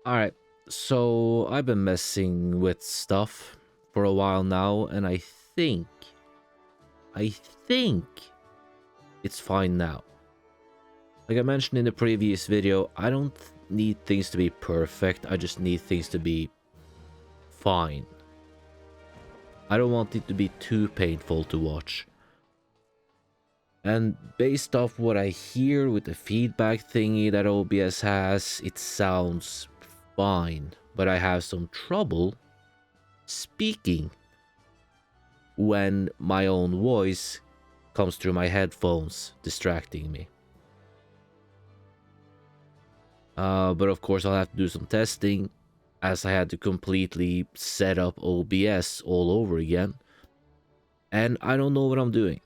Alright, so I've been messing with stuff for a while now, and I think it's fine now. Like I mentioned in the previous video, I don't need things to be perfect, I just need things to be fine. I don't want it to be too painful to watch. And based off what I hear with the feedback thingy that OBS has, it sounds fine. But I have some trouble speaking when my own voice comes through my headphones, distracting me. But of course I'll have to do some testing, as I had to completely set up OBS all over again. And I don't know what I'm doing.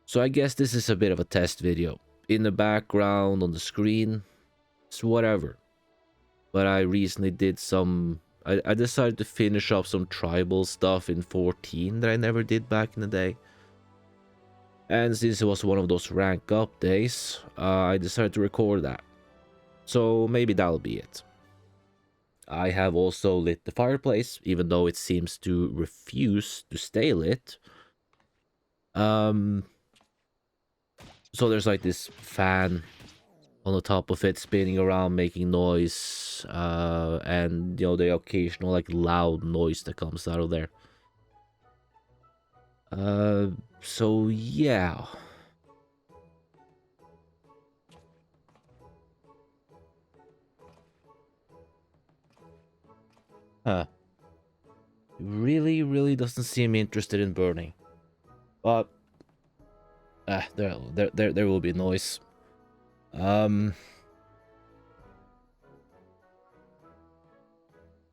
So I guess this is a bit of a test video. In the background, on the screen, it's whatever. But I recently did some... I decided to finish up some tribal stuff in 14 that I never did back in the day. And since it was one of those rank up days, I decided to record that. So maybe that'll be it. I have also lit the fireplace, even though it seems to refuse to stay lit. So there's like this fan on the top of it spinning around, making noise, and you know, the occasional like loud noise that comes out of there. So yeah. Huh. Really doesn't seem interested in burning. But there will be noise. Now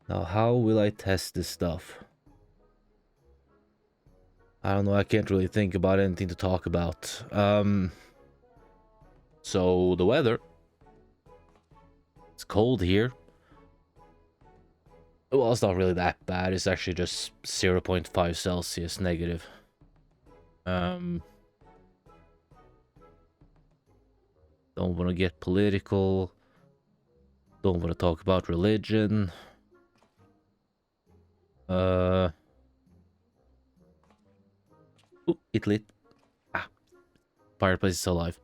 how will I test this stuff? I don't know, I can't really think about anything to talk about. So the weather. It's cold here. Well, it's not really that bad. It's actually just 0.5 Celsius negative. Don't want to get political. Don't want to talk about religion. Ooh, it lit. Ah, fireplace is alive.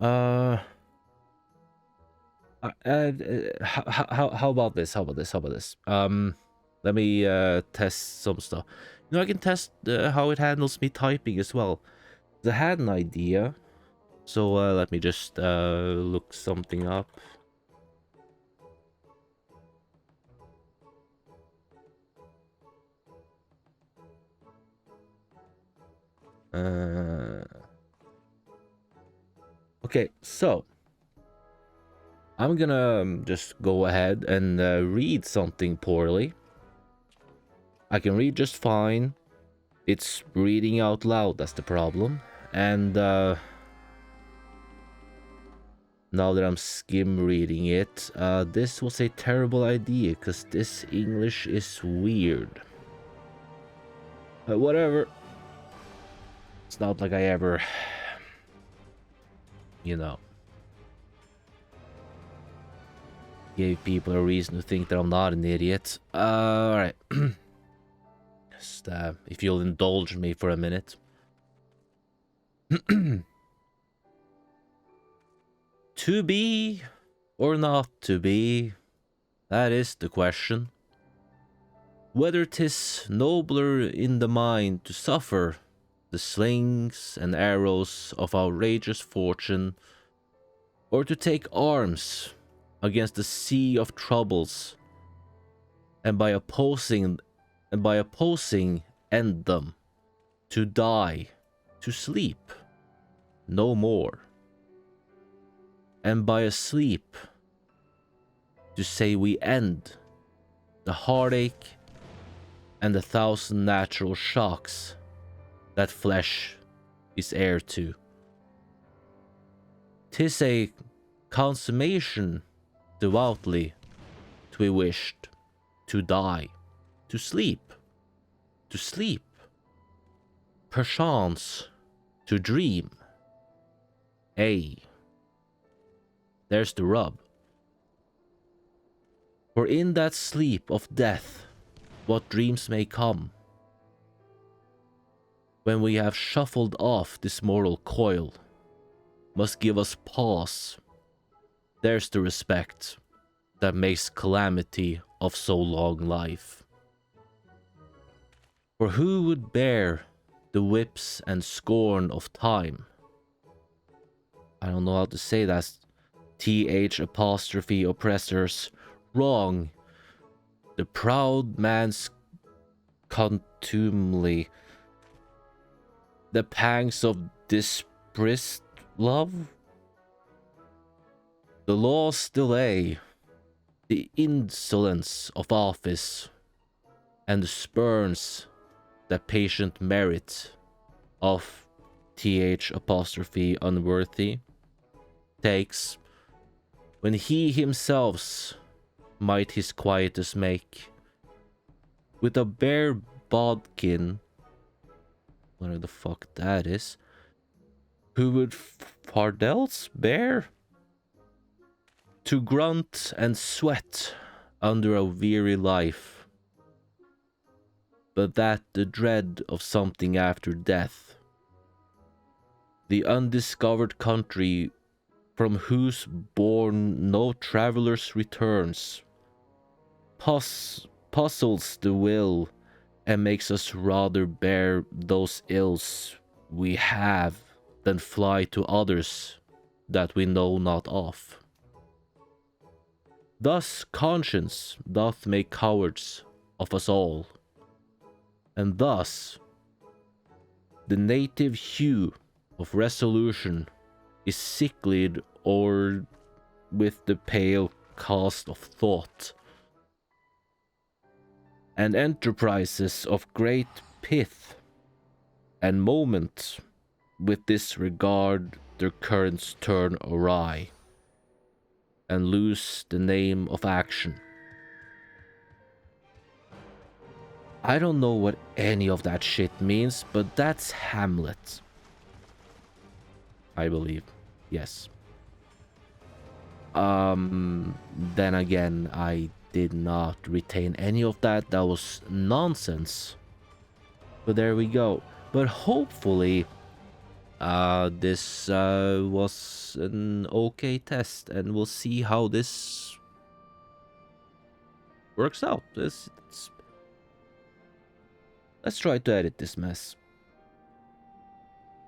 How about this? How about this? Let me test some stuff. You know, I can test how it handles me typing as well. I had an idea, so let me just look something up. Okay, so I'm gonna just go ahead and read something poorly. I can read just fine. It's reading out loud, that's the problem. And now that I'm skim reading it, this was a terrible idea, because this English is weird. But whatever. It's not like I ever, you know, gave people a reason to think that I'm not an idiot. Alright. Just, if you'll indulge me for a minute. To be or not to be, that is the question. Whether 'tis nobler in the mind to suffer the slings and arrows of outrageous fortune, or to take arms against the sea of troubles, and by opposing end them, to die, to sleep no more, and by a sleep to say we end the heartache and the thousand natural shocks that flesh is heir to. 'Tis a consummation devoutly to be wished, to die, to sleep, perchance to dream. Ay, there's the rub. For in that sleep of death, what dreams may come, when we have shuffled off this mortal coil, must give us pause. There's the respect that makes calamity of so long life. For who would bear the whips and scorn of time? I don't know how to say that. TH apostrophe oppressors, wrong. The proud man's contumely. The pangs of disprised love. The law's delay. The insolence of office. And the spurns that patient merit of TH apostrophe unworthy takes, when he himself might his quietus make, with a bare bodkin, whatever the fuck that is, who would fardels bear, to grunt and sweat under a weary life, but that the dread of something after death, the undiscovered country from whose bourne no traveller's returns, puzzles the will and makes us rather bear those ills we have than fly to others that we know not of. Thus conscience doth make cowards of us all, and thus the native hue of resolution is sicklied o'er with the pale cast of thought, and enterprises of great pith and moment with disregard their currents turn awry, and lose the name of action. I don't know what any of that shit means, but that's Hamlet. I believe. Yes. Then again, I did not retain any of that. That was nonsense. But there we go. But hopefully, this was an okay test, and we'll see how this works out. Let's try to edit this mess.